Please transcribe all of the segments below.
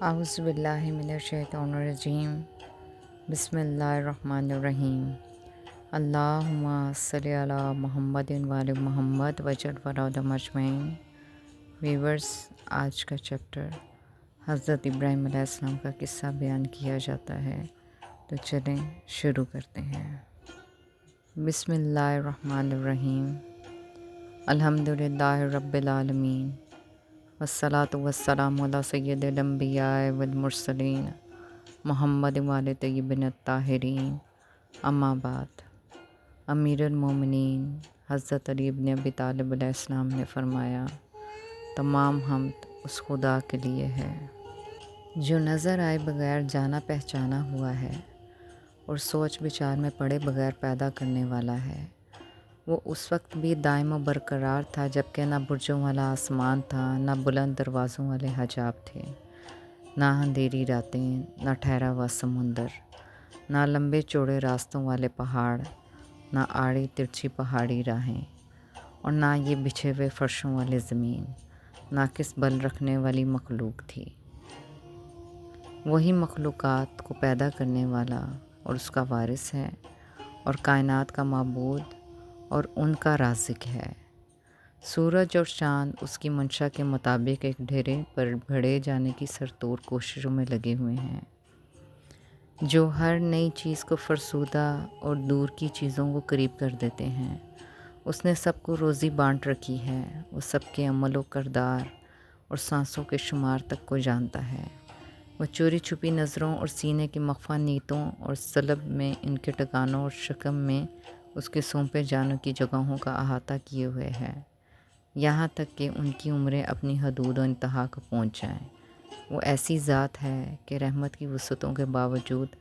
اعوذ باللہ من الشیطان الرجیم بسم اللہ الرحمن الرحیم اللہم صلی علی محمد وعلی محمد وجل ورودہم اجمعین۔ ویورز، آج کا چیپٹر حضرت ابراہیم علیہ السلام کا قصہ بیان کیا جاتا ہے، تو چلیں شروع کرتے ہیں۔ بسم اللہ الرحمن الرحیم۔ الحمدللہ رب العالمین، والصلاة والسلام علی سید الانبیاء والمرسلین محمد وآل طیبین الطاہرین، اما بعد۔ امیر المومنین حضرت علی بن ابی طالب علیہ السلام نے فرمایا، تمام حمد اس خدا کے لیے ہے جو نظر آئے بغیر جانا پہچانا ہوا ہے اور سوچ بچار میں پڑے بغیر پیدا کرنے والا ہے۔ وہ اس وقت بھی دائم و برقرار تھا جبکہ نہ برجوں والا آسمان تھا، نہ بلند دروازوں والے حجاب تھے، نہ اندھیری راتیں، نہ ٹھہرا ہوا سمندر، نہ لمبے چوڑے راستوں والے پہاڑ، نہ آڑی ترچھی پہاڑی راہیں، اور نہ یہ بچھے ہوئے فرشوں والی زمین، ناقص بل رکھنے والی مخلوق تھی۔ وہی مخلوقات کو پیدا کرنے والا اور اس کا وارث ہے، اور کائنات کا معبود اور ان کا رازق ہے۔ سورج اور چاند اس کی منشا کے مطابق ایک ڈھیرے پر بڑھے جانے کی سرتور کوششوں میں لگے ہوئے ہیں، جو ہر نئی چیز کو فرسودہ اور دور کی چیزوں کو قریب کر دیتے ہیں۔ اس نے سب کو روزی بانٹ رکھی ہے، وہ سب کے عمل و کردار اور سانسوں کے شمار تک کو جانتا ہے۔ وہ چوری چھپی نظروں اور سینے کی مخفی نیتوں اور سلب میں ان کے ٹکانوں اور شکم میں اس کے سونپے جانوں کی جگہوں کا احاطہ کیے ہوئے ہے، یہاں تک کہ ان کی عمریں اپنی حدود و انتہا کو پہنچ جائیں۔ وہ ایسی ذات ہے کہ رحمت کی وسعتوں کے باوجود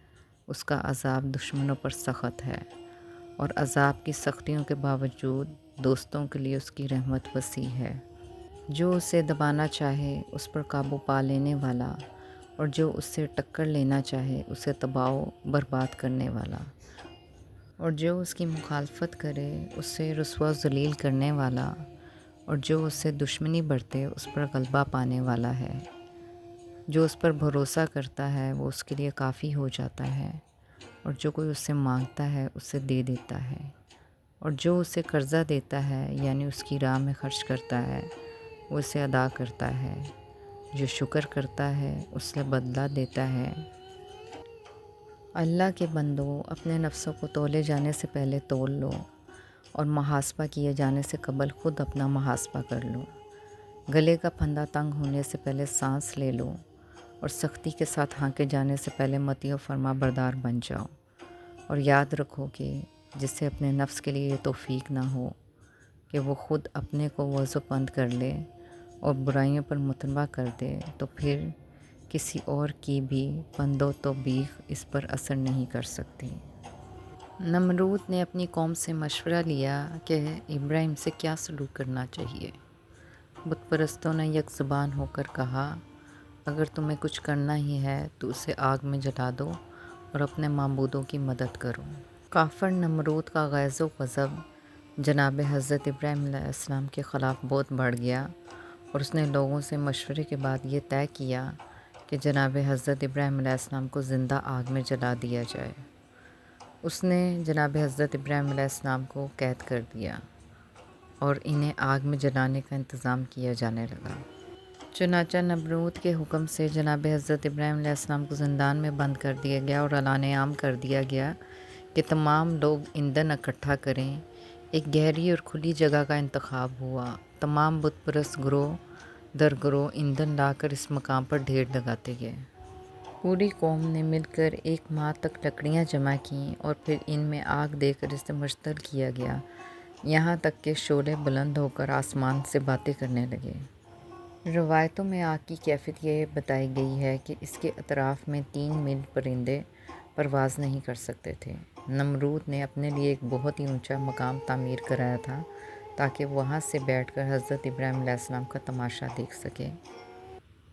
اس کا عذاب دشمنوں پر سخت ہے، اور عذاب کی سختیوں کے باوجود دوستوں کے لیے اس کی رحمت وسیع ہے۔ جو اسے دبانا چاہے اس پر قابو پا لینے والا، اور جو اس سے ٹکر لینا چاہے اسے تباہ و برباد کرنے والا، اور جو اس کی مخالفت کرے اس سے رسوا و ذلیل کرنے والا، اور جو اس سے دشمنی برتے اس پر غلبہ پانے والا ہے۔ جو اس پر بھروسہ کرتا ہے وہ اس کے لیے کافی ہو جاتا ہے، اور جو کوئی اس سے مانگتا ہے اسے دے دیتا ہے، اور جو اسے قرضہ دیتا ہے یعنی اس کی راہ میں خرچ کرتا ہے وہ اسے ادا کرتا ہے۔ جو شکر کرتا ہے اس سے بدلہ دیتا ہے۔ اللہ کے بندو، اپنے نفسوں کو تولے جانے سے پہلے تول لو، اور محاسبہ کیے جانے سے قبل خود اپنا محاسبہ کر لو۔ گلے کا پھندا تنگ ہونے سے پہلے سانس لے لو، اور سختی کے ساتھ ہانکے جانے سے پہلے مطیع و فرما بردار بن جاؤ۔ اور یاد رکھو کہ جسے اپنے نفس کے لیے یہ توفیق نہ ہو کہ وہ خود اپنے کو وضع بند کر لے اور برائیوں پر متنبع کر دے، تو پھر کسی اور کی بھی بند و توبیخ اس پر اثر نہیں کر سکتی۔ نمرود نے اپنی قوم سے مشورہ لیا کہ ابراہیم سے کیا سلوک کرنا چاہیے۔ بت پرستوں نے یک زبان ہو کر کہا، اگر تمہیں کچھ کرنا ہی ہے تو اسے آگ میں جلا دو اور اپنے معبودوں کی مدد کرو۔ کافر نمرود کا غیظ و غضب جناب حضرت ابراہیم علیہ السلام کے خلاف بہت بڑھ گیا، اور اس نے لوگوں سے مشورے کے بعد یہ طے کیا کہ جناب حضرت ابراہیم علیہ السلام کو زندہ آگ میں جلا دیا جائے۔ اس نے جناب حضرت ابراہیم علیہ السلام کو قید کر دیا اور انہیں آگ میں جلانے کا انتظام کیا جانے لگا۔ چنانچہ نمرود کے حکم سے جناب حضرت ابراہیم علیہ السلام کو زندان میں بند کر دیا گیا، اور اعلان عام کر دیا گیا کہ تمام لوگ ایندھن اکٹھا کریں۔ ایک گہری اور کھلی جگہ کا انتخاب ہوا۔ تمام بت پرست گروہ در گروہ ایندھن لا کر اس مقام پر ڈھیر لگاتے گئے۔ پوری قوم نے مل کر ایک ماہ تک لکڑیاں جمع کیں، اور پھر ان میں آگ دے کر اسے مشتعل کیا گیا، یہاں تک کہ شعلے بلند ہو کر آسمان سے باتیں کرنے لگے۔ روایتوں میں آگ کی کیفیت یہ بتائی گئی ہے کہ اس کے اطراف میں 3 میل پرندے پرواز نہیں کر سکتے تھے۔ نمرود نے اپنے لیے ایک بہت ہی اونچا مقام تعمیر کرایا تھا تاکہ وہاں سے بیٹھ کر حضرت ابراہیم علیہ السلام کا تماشا دیکھ سکے۔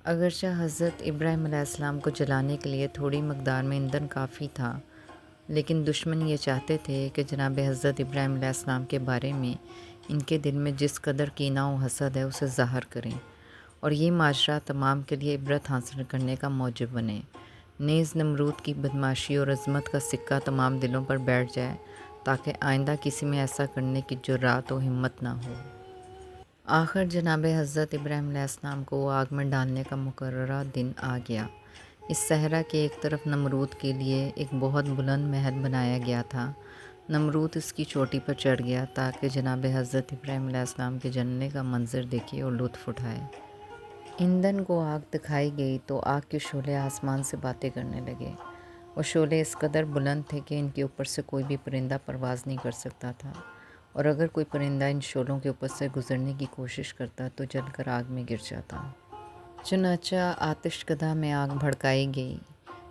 اگرچہ حضرت ابراہیم علیہ السلام کو جلانے کے لیے تھوڑی مقدار میں ایندھن کافی تھا، لیکن دشمن یہ چاہتے تھے کہ جناب حضرت ابراہیم علیہ السلام کے بارے میں ان کے دل میں جس قدر کینہ و حسد ہے اسے ظاہر کریں، اور یہ ماجرا تمام کے لیے عبرت حاصل کرنے کا موجب بنے۔ نیز نمرود کی بدماشی اور عظمت کا سکہ تمام دلوں پر بیٹھ جائے تاکہ آئندہ کسی میں ایسا کرنے کی جرات و ہمت نہ ہو۔ آخر جناب حضرت ابراہیم علیہ السلام کو آگ میں ڈالنے کا مقررہ دن آ گیا۔ اس صحرا کے ایک طرف نمرود کے لیے ایک بہت بلند محل بنایا گیا تھا۔ نمرود اس کی چوٹی پر چڑھ گیا تاکہ جناب حضرت ابراہیم علیہ السلام کے جلنے کا منظر دیکھے اور لطف اٹھائے۔ ایندھن کو آگ دکھائی گئی تو آگ کے شعلے آسمان سے باتیں کرنے لگے۔ وہ شعلے اس قدر بلند تھے کہ ان کے اوپر سے کوئی بھی پرندہ پرواز نہیں کر سکتا تھا، اور اگر کوئی پرندہ ان شعلوں کے اوپر سے گزرنے کی کوشش کرتا تو جل کر آگ میں گر جاتا۔ چنانچہ آتش کدہ میں آگ بھڑکائی گئی۔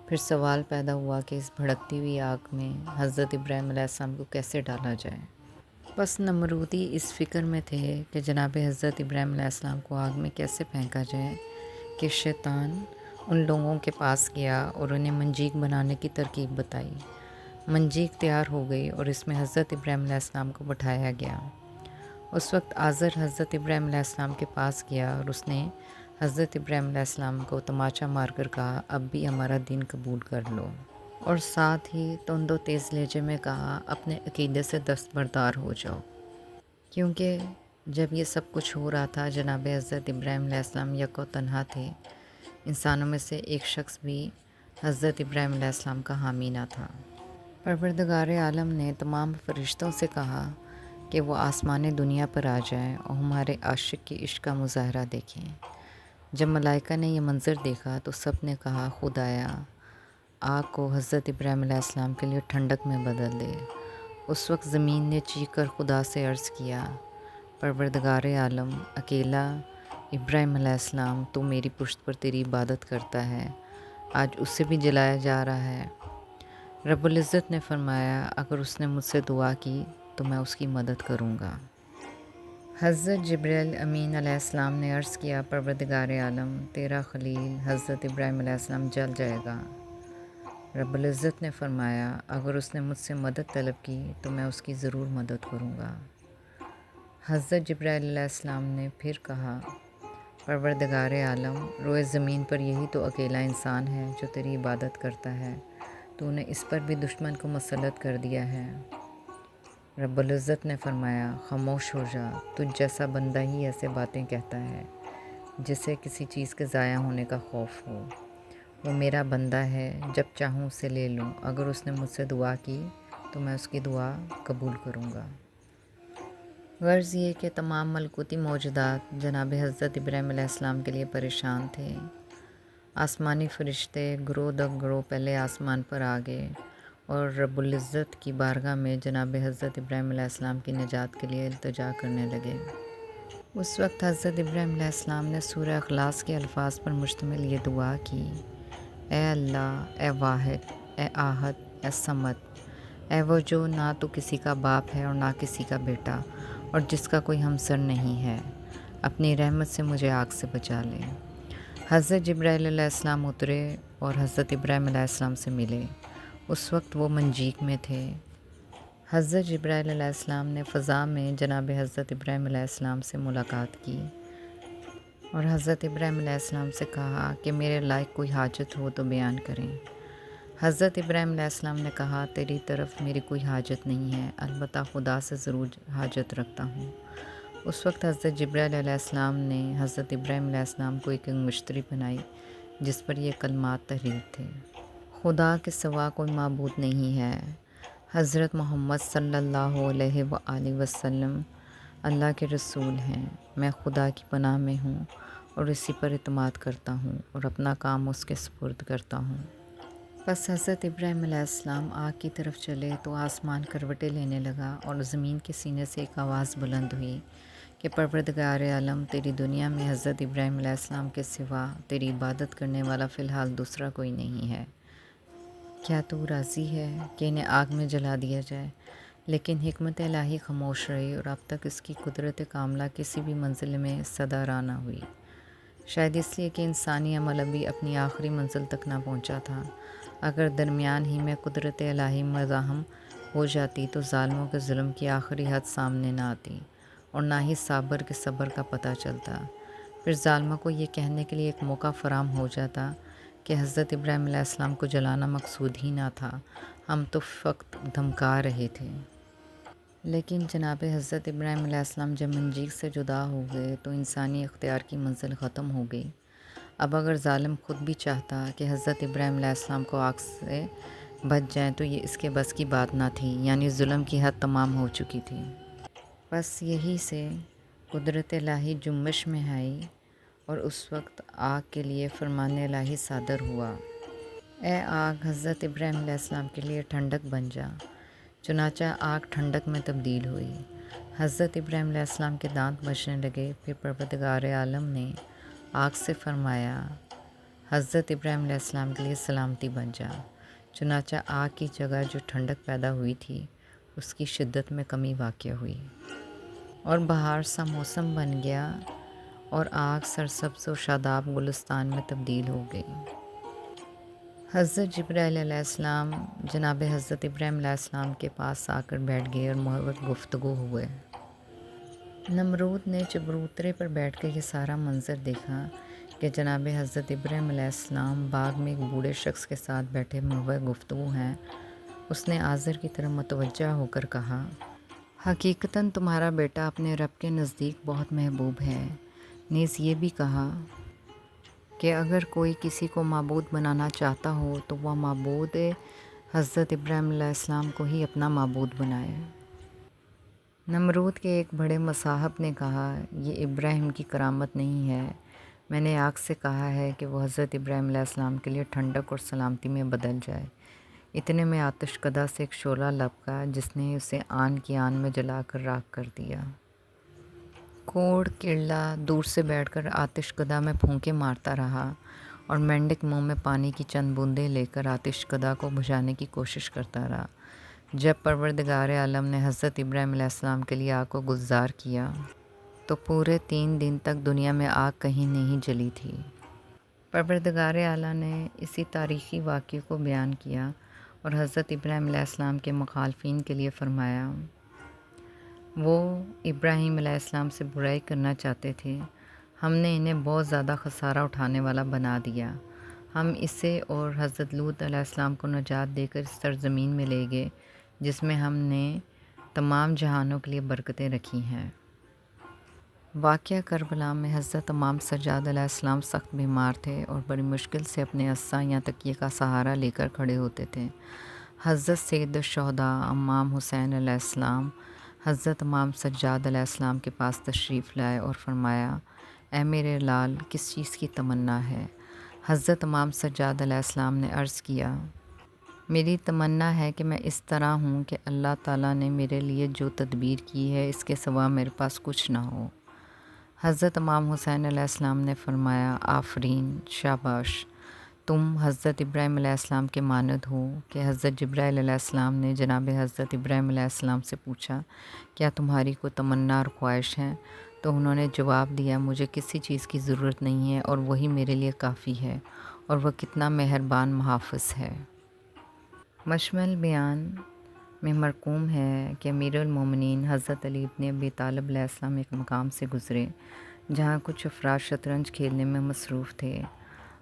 پھر سوال پیدا ہوا کہ اس بھڑکتی ہوئی آگ میں حضرت ابراہیم علیہ السلام کو کیسے ڈالا جائے۔ بس نمرودی اس فکر میں تھے کہ جناب حضرت ابراہیم علیہ السلام کو آگ میں کیسے پھینکا جائے کہ شیطان ان لوگوں کے پاس گیا اور انہیں منجیک بنانے کی ترکیب بتائی۔ منجیک تیار ہو گئی اور اس میں حضرت ابراہیم علیہ السلام کو بٹھایا گیا۔ اس وقت آزر حضرت ابراہیم علیہ السلام کے پاس گیا اور اس نے حضرت ابراہیم علیہ السلام کو تماچا مار کر کہا، اب بھی ہمارا دین قبول کر لو، اور ساتھ ہی تند و تیز لہجے میں کہا، اپنے عقیدے سے دستبردار ہو جاؤ۔ کیونکہ جب یہ سب کچھ ہو رہا تھا جناب حضرت ابراہیم علیہ السلام یک و تنہا تھے۔ انسانوں میں سے ایک شخص بھی حضرت ابراہیم علیہ السلام کا حامی نہ تھا۔ پروردگار عالم نے تمام فرشتوں سے کہا کہ وہ آسمان دنیا پر آ جائیں اور ہمارے عاشق کے عشق کا مظاہرہ دیکھیں۔ جب ملائکہ نے یہ منظر دیکھا تو سب نے کہا، خدایا آگ کو حضرت ابراہیم علیہ السلام کے لیے ٹھنڈک میں بدل دے۔ اس وقت زمین نے چیخ کر خدا سے عرض کیا، پروردگار عالم، اکیلا ابراہیم علیہ السلام تو میری پشت پر تیری عبادت کرتا ہے، آج اسے بھی جلایا جا رہا ہے۔ رب العزت نے فرمایا، اگر اس نے مجھ سے دعا کی تو میں اس کی مدد کروں گا۔ حضرت جبرائیل امین علیہ السلام نے عرض کیا، پروردگار عالم، تیرا خلیل حضرت ابراہیم علیہ السلام جل جائے گا۔ رب العزت نے فرمایا، اگر اس نے مجھ سے مدد طلب کی تو میں اس کی ضرور مدد کروں گا۔ حضرت جبرائیل علیہ السلام نے پھر کہا، پروردگار عالم، روئے زمین پر یہی تو اکیلا انسان ہے جو تیری عبادت کرتا ہے، تو نے اس پر بھی دشمن کو مسلط کر دیا ہے۔ رب العزت نے فرمایا، خاموش ہو جا، تجھ جیسا بندہ ہی ایسے باتیں کہتا ہے جسے کسی چیز کے ضائع ہونے کا خوف ہو۔ وہ میرا بندہ ہے، جب چاہوں اسے لے لوں، اگر اس نے مجھ سے دعا کی تو میں اس کی دعا قبول کروں گا۔ غرض یہ کہ تمام ملکوتی موجودات جناب حضرت ابراہیم علیہ السلام کے لیے پریشان تھے۔ آسمانی فرشتے گروہ در گروہ پہلے آسمان پر آ گئے اور رب العزت کی بارگاہ میں جناب حضرت ابراہیم علیہ السلام کی نجات کے لیے التجا کرنے لگے۔ اس وقت حضرت ابراہیم علیہ السلام نے سورہ اخلاص کے الفاظ پر مشتمل یہ دعا کی، اے اللہ، اے واحد، اے احد، اے صمد، اے وہ جو نہ تو کسی کا باپ ہے اور نہ کسی کا بیٹا، اور جس کا کوئی ہمسر نہیں ہے، اپنی رحمت سے مجھے آگ سے بچا لے۔ حضرت جبرائیل علیہ السلام اترے اور حضرت ابراہیم علیہ السلام سے ملے۔ اس وقت وہ منجیک میں تھے۔ حضرت جبرائیل علیہ السلام نے فضا میں جناب حضرت ابراہیم علیہ السلام سے ملاقات کی اور حضرت ابراہیم علیہ السلام سے کہا کہ میرے لائق کوئی حاجت ہو تو بیان کریں۔ حضرت ابراہیم علیہ السلام نے کہا، تیری طرف میری کوئی حاجت نہیں ہے، البتہ خدا سے ضرور حاجت رکھتا ہوں۔ اس وقت حضرت جبرائیل علیہ السلام نے حضرت ابراہیم علیہ السلام کو ایک مشتری بنائی جس پر یہ کلمات تحریر تھے، خدا کے سوا کوئی معبود نہیں ہے، حضرت محمد صلی اللہ علیہ وآلہ وسلم اللہ کے رسول ہیں، میں خدا کی پناہ میں ہوں اور اسی پر اعتماد کرتا ہوں اور اپنا کام اس کے سپرد کرتا ہوں۔ پس حضرت ابراہیم علیہ السلام آگ کی طرف چلے تو آسمان کروٹیں لینے لگا اور زمین کے سینے سے ایک آواز بلند ہوئی کہ پروردگار عالم، تیری دنیا میں حضرت ابراہیم علیہ السلام کے سوا تیری عبادت کرنے والا فی الحال دوسرا کوئی نہیں ہے، کیا تو راضی ہے کہ انہیں آگ میں جلا دیا جائے؟ لیکن حکمت الہی خاموش رہی اور اب تک اس کی قدرت کاملہ کسی بھی منزل میں صدا رہا نہ ہوئی، شاید اس لیے کہ انسانی عمل ابھی اپنی آخری منزل تک نہ پہنچا تھا۔ اگر درمیان ہی میں قدرت الہی مزاحم ہو جاتی تو ظالموں کے ظلم کی آخری حد سامنے نہ آتی اور نہ ہی صابر کے صبر کا پتہ چلتا۔ پھر ظالمہ کو یہ کہنے کے لیے ایک موقع فراہم ہو جاتا کہ حضرت ابراہیم علیہ السلام کو جلانا مقصود ہی نہ تھا، ہم تو فقط دھمکا رہے تھے۔ لیکن جناب حضرت ابراہیم علیہ السلام جب منجیل سے جدا ہو گئے تو انسانی اختیار کی منزل ختم ہو گئی۔ اب اگر ظالم خود بھی چاہتا کہ حضرت ابراہیم علیہ السلام کو آگ سے بچ جائیں تو یہ اس کے بس کی بات نہ تھی، یعنی ظلم کی حد تمام ہو چکی تھی۔ بس یہی سے قدرت الہی جنبش میں آئی اور اس وقت آگ کے لیے فرمان الہی صادر ہوا، اے آگ حضرت ابراہیم علیہ السلام کے لیے ٹھنڈک بن جا۔ چنانچہ آگ ٹھنڈک میں تبدیل ہوئی، حضرت ابراہیم علیہ السلام کے دانت بجنے لگے۔ پھر پروردگار عالم نے آگ سے فرمایا، حضرت ابراہیم علیہ السلام کے لیے سلامتی بن جا۔ چنانچہ آگ کی جگہ جو ٹھنڈک پیدا ہوئی تھی اس کی شدت میں کمی واقع ہوئی اور بہار سا موسم بن گیا اور آگ سرسبز و شاداب گلستان میں تبدیل ہو گئی۔ حضرت جبرائیل علیہ السلام جناب حضرت ابراہیم علیہ السلام کے پاس آ کر بیٹھ گئے اور محبت گفتگو ہوئے۔ نمرود نے چبوترے پر بیٹھ کر یہ سارا منظر دیکھا کہ جناب حضرت ابراہیم علیہ السلام باغ میں ایک بوڑھے شخص کے ساتھ بیٹھے محبت گفتگو ہیں۔ اس نے آزر کی طرف متوجہ ہو کر کہا، حقیقتاً تمہارا بیٹا اپنے رب کے نزدیک بہت محبوب ہے۔ نیز یہ بھی کہا کہ اگر کوئی کسی کو معبود بنانا چاہتا ہو تو وہ معبود حضرت ابراہیم علیہ السلام کو ہی اپنا معبود بنائے۔ نمرود کے ایک بڑے مصاحب نے کہا، یہ ابراہیم کی کرامت نہیں ہے، میں نے آگ سے کہا ہے کہ وہ حضرت ابراہیم علیہ السلام کے لیے ٹھنڈک اور سلامتی میں بدل جائے۔ اتنے میں آتش کدہ سے ایک شعلہ لپکا جس نے اسے آن کی آن میں جلا کر راکھ کر دیا۔ کوڑ کڑلا دور سے بیٹھ کر آتش کدہ میں پھونکے مارتا رہا اور مینڈک منہ میں پانی کی چند بوندیں لے کر آتش کدہ کو بجھانے کی کوشش کرتا رہا۔ جب پروردگار عالم نے حضرت ابراہیم علیہ السلام کے لیے آگ کو گلزار کیا تو پورے 3 دن تک دنیا میں آگ کہیں نہیں جلی تھی۔ پروردگار اعلیٰ نے اسی تاریخی واقعے کو بیان کیا اور حضرت ابراہیم علیہ السلام کے مخالفین کے لیے فرمایا، وہ ابراہیم علیہ السلام سے برائی کرنا چاہتے تھے، ہم نے انہیں بہت زیادہ خسارہ اٹھانے والا بنا دیا۔ ہم اسے اور حضرت لوط علیہ السلام کو نجات دے کر اس سرزمین میں لے گئے جس میں ہم نے تمام جہانوں کے لیے برکتیں رکھی ہیں۔ واقعہ کربلا میں حضرت امام سجاد علیہ السلام سخت بیمار تھے اور بڑی مشکل سے اپنے عصا یا تکیے کا سہارا لے کر کھڑے ہوتے تھے۔ حضرت سید الشہداء امام حسین علیہ السلام حضرت امام سجاد علیہ السلام کے پاس تشریف لائے اور فرمایا، اے میرے لال، کس چیز کی تمنا ہے؟ حضرت امام سجاد علیہ السلام نے عرض کیا، میری تمنا ہے کہ میں اس طرح ہوں کہ اللہ تعالیٰ نے میرے لیے جو تدبیر کی ہے اس کے سوا میرے پاس کچھ نہ ہو۔ حضرت امام حسین علیہ السلام نے فرمایا، آفرین، شاباش، تم حضرت ابراہیم علیہ السلام کے مانند ہو کہ حضرت جبرائیل علیہ السلام نے جناب حضرت ابراہیم علیہ السلام سے پوچھا، کیا تمہاری کوئی تمنا اور خواہش ہے؟ تو انہوں نے جواب دیا، مجھے کسی چیز کی ضرورت نہیں ہے اور وہی میرے لیے کافی ہے، اور وہ کتنا مہربان محافظ ہے۔ مشمل بیان میں مرقوم ہے کہ امیر المومنین حضرت علی ابن ابی طالب علیہ السلام ایک مقام سے گزرے جہاں کچھ افراد شطرنج کھیلنے میں مصروف تھے۔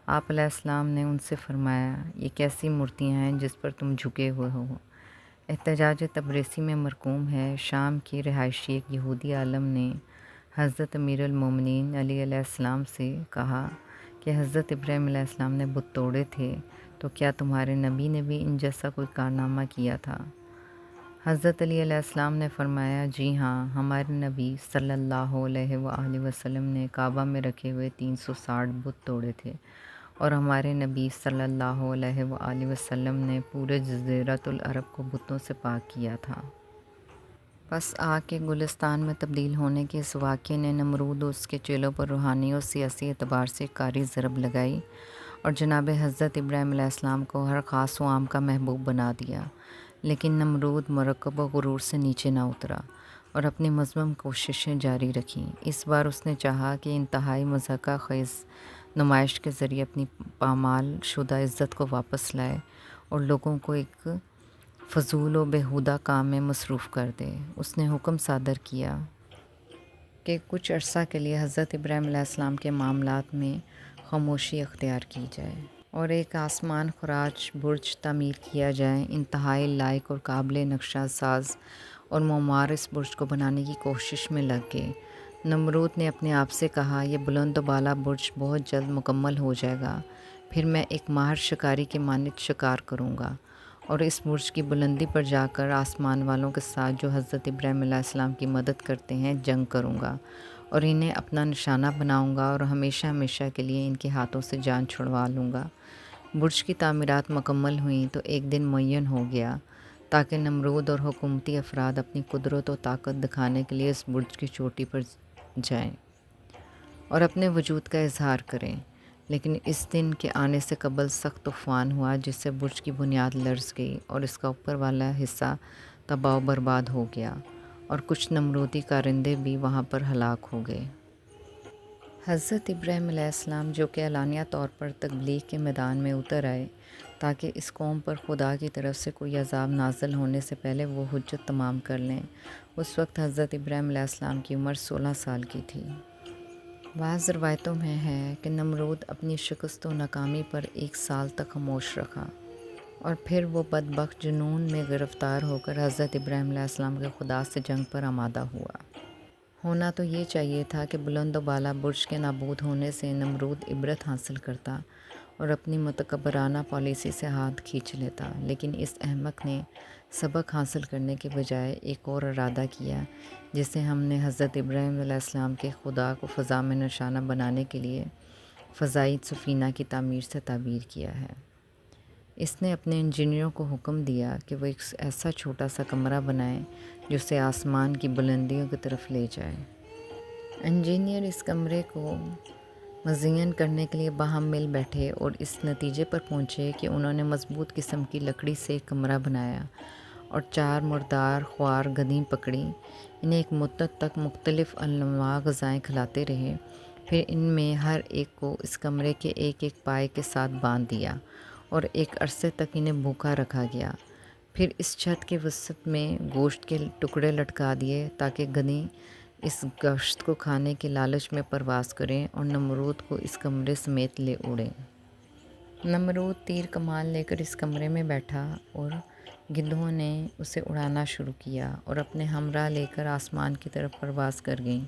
آپ علیہ السلام نے ان سے فرمایا، یہ کیسی مورتیاں ہیں جس پر تم جھکے ہوئے ہو؟ احتجاج تبریسی میں مرقوم ہے، شام کی رہائشی ایک یہودی عالم نے حضرت امیر المومنین علی علیہ السلام سے کہا کہ حضرت ابراہیم علیہ السلام نے بت توڑے تھے، تو کیا تمہارے نبی نے بھی ان جیسا کوئی کارنامہ کیا تھا؟ حضرت علی علیہ السلام نے فرمایا، جی ہاں، ہمارے نبی صلی اللہ علیہ وآلہ وسلم نے کعبہ میں رکھے ہوئے 360 بت توڑے تھے، اور ہمارے نبی صلی اللہ علیہ وآلہ وسلم نے پورے جزیرۃ العرب کو بتوں سے پاک کیا تھا۔ پس آگ کے گلستان میں تبدیل ہونے کے اس واقعے نے نمرود اور اس کے چیلوں پر روحانی اور سیاسی اعتبار سے کاری ضرب لگائی اور جناب حضرت ابراہیم علیہ السلام کو ہر خاص و عام کا محبوب بنا دیا۔ لیکن نمرود مرکب و غرور سے نیچے نہ اترا اور اپنی مذمم کوششیں جاری رکھیں۔ اس بار اس نے چاہا کہ انتہائی مضحکہ خیز نمائش کے ذریعے اپنی پامال شدہ عزت کو واپس لائے اور لوگوں کو ایک فضول و بیہودہ کام میں مصروف کر دے۔ اس نے حکم صادر کیا، کہ کچھ عرصہ کے لیے حضرت ابراہیم علیہ السلام کے معاملات میں خاموشی اختیار کی جائے اور ایک آسمان خراج برج تعمیر کیا جائے۔ انتہائی لائق اور قابل نقشہ ساز اور معمار اس برج کو بنانے کی کوشش میں لگ گئے۔ نمرود نے اپنے آپ سے کہا، یہ بلند و بالا برج بہت جلد مکمل ہو جائے گا، پھر میں ایک ماہر شکاری کے مانند شکار کروں گا اور اس برج کی بلندی پر جا کر آسمان والوں کے ساتھ جو حضرت ابراہیم علیہ السلام کی مدد کرتے ہیں جنگ کروں گا اور انہیں اپنا نشانہ بناؤں گا اور ہمیشہ ہمیشہ کے لیے ان کے ہاتھوں سے جان چھڑوا لوں گا۔ برج کی تعمیرات مکمل ہوئیں تو ایک دن معین ہو گیا تاکہ نمرود اور حکومتی افراد اپنی قدرت و طاقت دکھانے کے لیے اس برج کی چوٹی پر جائیں اور اپنے وجود کا اظہار کریں۔ لیکن اس دن کے آنے سے قبل سخت طوفان ہوا جس سے برج کی بنیاد لرز گئی اور اس کا اوپر والا حصہ تباہ و برباد ہو گیا اور کچھ نمرودی کارندے بھی وہاں پر ہلاک ہو گئے۔ حضرت ابراہیم علیہ السلام جو کہ اعلانیہ طور پر تبلیغ کے میدان میں اتر آئے تاکہ اس قوم پر خدا کی طرف سے کوئی عذاب نازل ہونے سے پہلے وہ حجت تمام کر لیں، اس وقت حضرت ابراہیم علیہ السلام کی عمر 16 سال کی تھی۔ بعض روایتوں میں ہے کہ نمرود اپنی شکست و ناکامی پر 1 سال تک خاموش رکھا اور پھر وہ بدبخت جنون میں گرفتار ہو کر حضرت ابراہیم علیہ السلام کے خدا سے جنگ پر آمادہ ہوا۔ ہونا تو یہ چاہیے تھا کہ بلند و بالا برج کے نابود ہونے سے نمرود عبرت حاصل کرتا اور اپنی متکبرانہ پالیسی سے ہاتھ کھینچ لیتا، لیکن اس احمق نے سبق حاصل کرنے کے بجائے ایک اور ارادہ کیا جسے ہم نے حضرت ابراہیم علیہ السلام کے خدا کو فضا میں نشانہ بنانے کے لیے فضائی سفینہ کی تعمیر سے تعبیر کیا ہے۔ اس نے اپنے انجینئروں کو حکم دیا کہ وہ ایک ایسا چھوٹا سا کمرہ بنائیں جو اسے آسمان کی بلندیوں کی طرف لے جائے۔ انجینئر اس کمرے کو مزین کرنے کے لیے باہم مل بیٹھے اور اس نتیجے پر پہنچے کہ انہوں نے مضبوط قسم کی لکڑی سے ایک کمرہ بنایا اور 4 مردار خوار گدھی پکڑی، انہیں ایک مدت تک مختلف انواع غذائیں کھلاتے رہے، پھر ان میں ہر ایک کو اس کمرے کے ایک ایک پائے کے ساتھ باندھ دیا اور ایک عرصے تک انہیں بھوکا رکھا گیا۔ پھر اس چھت کے وسط میں گوشت کے ٹکڑے لٹکا دیے تاکہ گدھی اس گوشت کو کھانے کے لالچ میں پرواز کریں اور نمرود کو اس کمرے سمیت لے اڑیں۔ نمرود تیر کمان لے کر اس کمرے میں بیٹھا اور گدھوں نے اسے اڑانا شروع کیا اور اپنے ہمراہ لے کر آسمان کی طرف پرواز کر گئیں،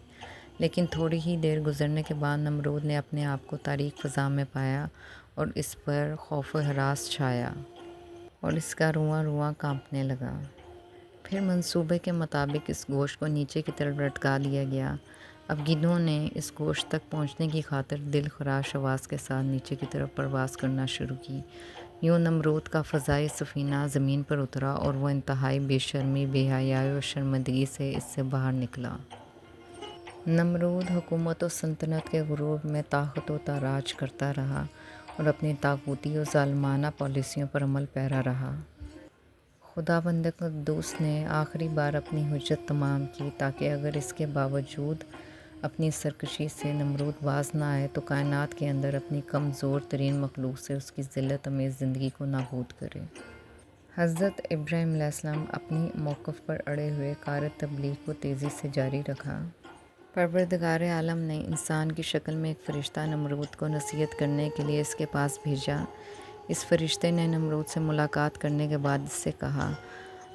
لیکن تھوڑی ہی دیر گزرنے کے بعد نمرود نے اپنے آپ کو تاریک فضا میں پایا اور اس پر خوف و ہراس چھایا اور اس کا رواں رواں کانپنے لگا۔ پھر منصوبے کے مطابق اس گوشت کو نیچے کی طرف لٹکا دیا گیا۔ اب گدھوں نے اس گوشت تک پہنچنے کی خاطر دل خراش آواز کے ساتھ نیچے کی طرف پرواز کرنا شروع کی۔ یوں نمرود کا فضائی سفینہ زمین پر اترا اور وہ انتہائی بے شرمی، بے حیائی اور شرمندگی سے اس سے باہر نکلا۔ نمرود حکومت و سلطنت کے غرور میں طاقت و تاراج کرتا رہا اور اپنی طاغوتی و ظالمانہ پالیسیوں پر عمل پیرا رہا۔ خداوند قدوس نے آخری بار اپنی حجت تمام کی تاکہ اگر اس کے باوجود اپنی سرکشی سے نمرود باز نہ آئے تو کائنات کے اندر اپنی کمزور ترین مخلوق سے اس کی ذلت امیز زندگی کو نابود کرے۔ حضرت ابراہیم علیہ السلام اپنی موقف پر اڑے ہوئے کار تبلیغ کو تیزی سے جاری رکھا۔ پروردگار عالم نے انسان کی شکل میں ایک فرشتہ نمرود کو نصیحت کرنے کے لیے اس کے پاس بھیجا۔ اس فرشتے نے نمرود سے ملاقات کرنے کے بعد اس سے کہا،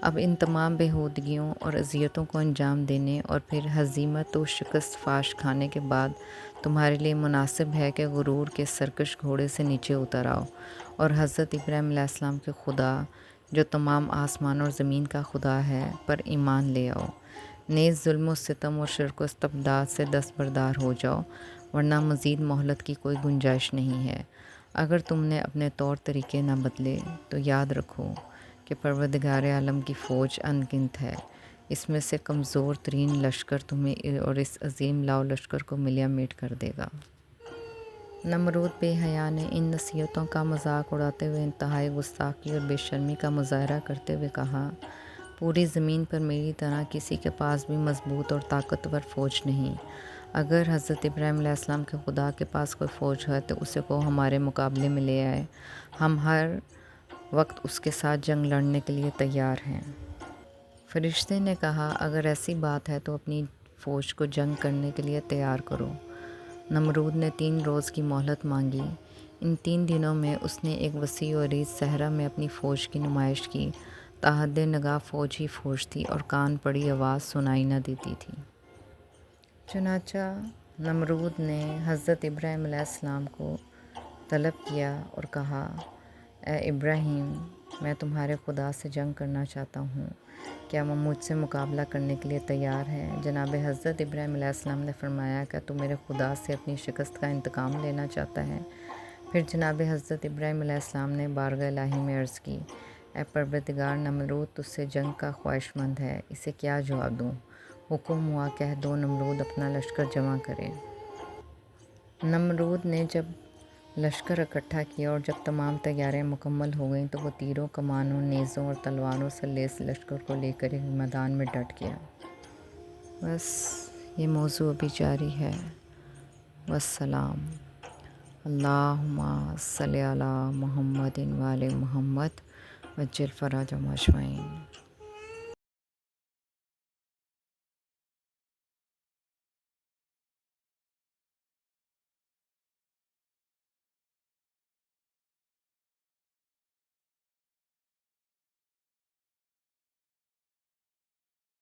اب ان تمام بےہودگیوں اور اذیتوں کو انجام دینے اور پھر ہزیمت و شکست فاش کھانے کے بعد تمہارے لیے مناسب ہے کہ غرور کے سرکش گھوڑے سے نیچے اتر آؤ اور حضرت ابراہیم علیہ السلام کے خدا جو تمام آسمان اور زمین کا خدا ہے پر ایمان لے آؤ، نیز ظلم و ستم و شرک و استبداد سے دستبردار ہو جاؤ، ورنہ مزید مہلت کی کوئی گنجائش نہیں ہے۔ اگر تم نے اپنے طور طریقے نہ بدلے تو یاد رکھو کہ پروردگار عالم کی فوج ان گنت ہے، اس میں سے کمزور ترین لشکر تمہیں اور اس عظیم لاؤ لشکر کو ملیا میٹ کر دے گا۔ نمرود بے حیا نے ان نصیحتوں کا مذاق اڑاتے ہوئے انتہائی گستاخی اور بے شرمی کا مظاہرہ کرتے ہوئے کہا، پوری زمین پر میری طرح کسی کے پاس بھی مضبوط اور طاقتور فوج نہیں۔ اگر حضرت ابراہیم علیہ السلام کے خدا کے پاس کوئی فوج ہے تو اسے کو ہمارے مقابلے میں لے آئے، ہم ہر وقت اس کے ساتھ جنگ لڑنے کے لیے تیار ہیں۔ فرشتے نے کہا، اگر ایسی بات ہے تو اپنی فوج کو جنگ کرنے کے لیے تیار کرو۔ نمرود نے 3 روز کی مہلت مانگی۔ ان 3 دنوں میں اس نے ایک وسیع و عریض صحرا میں اپنی فوج کی نمائش کی۔ تاحد نگاہ فوج ہی فوج تھی اور کان پڑی آواز سنائی نہ دیتی تھی۔ چنانچہ نمرود نے حضرت ابراہیم علیہ السلام کو طلب کیا اور کہا، اے ابراہیم، میں تمہارے خدا سے جنگ کرنا چاہتا ہوں، کیا وہ مجھ سے مقابلہ کرنے کے لیے تیار ہے؟ جناب حضرت ابراہیم علیہ السلام نے فرمایا، کیا تو میرے خدا سے اپنی شکست کا انتقام لینا چاہتا ہے؟ پھر جناب حضرت ابراہیم علیہ السلام نے بارگاہ الہی میں عرض کی، اے پروردگار، نمرود تجھ سے جنگ کا خواہش مند ہے، اسے کیا جواب دوں؟ حکم ہوا، کہہ دو نمرود اپنا لشکر جمع کرے۔ نمرود نے جب لشکر اکٹھا کیا اور جب تمام تیاریاں مکمل ہو گئیں تو وہ تیروں، کمانوں، نیزوں اور تلواروں سے لیس لشکر کو لے کر ایک میدان میں ڈٹ گیا۔ بس یہ موضوع ابھی جاری ہے۔ والسلام۔ اللہم صلی علی محمد و آل محمد وعجل فرجہم اجمعین۔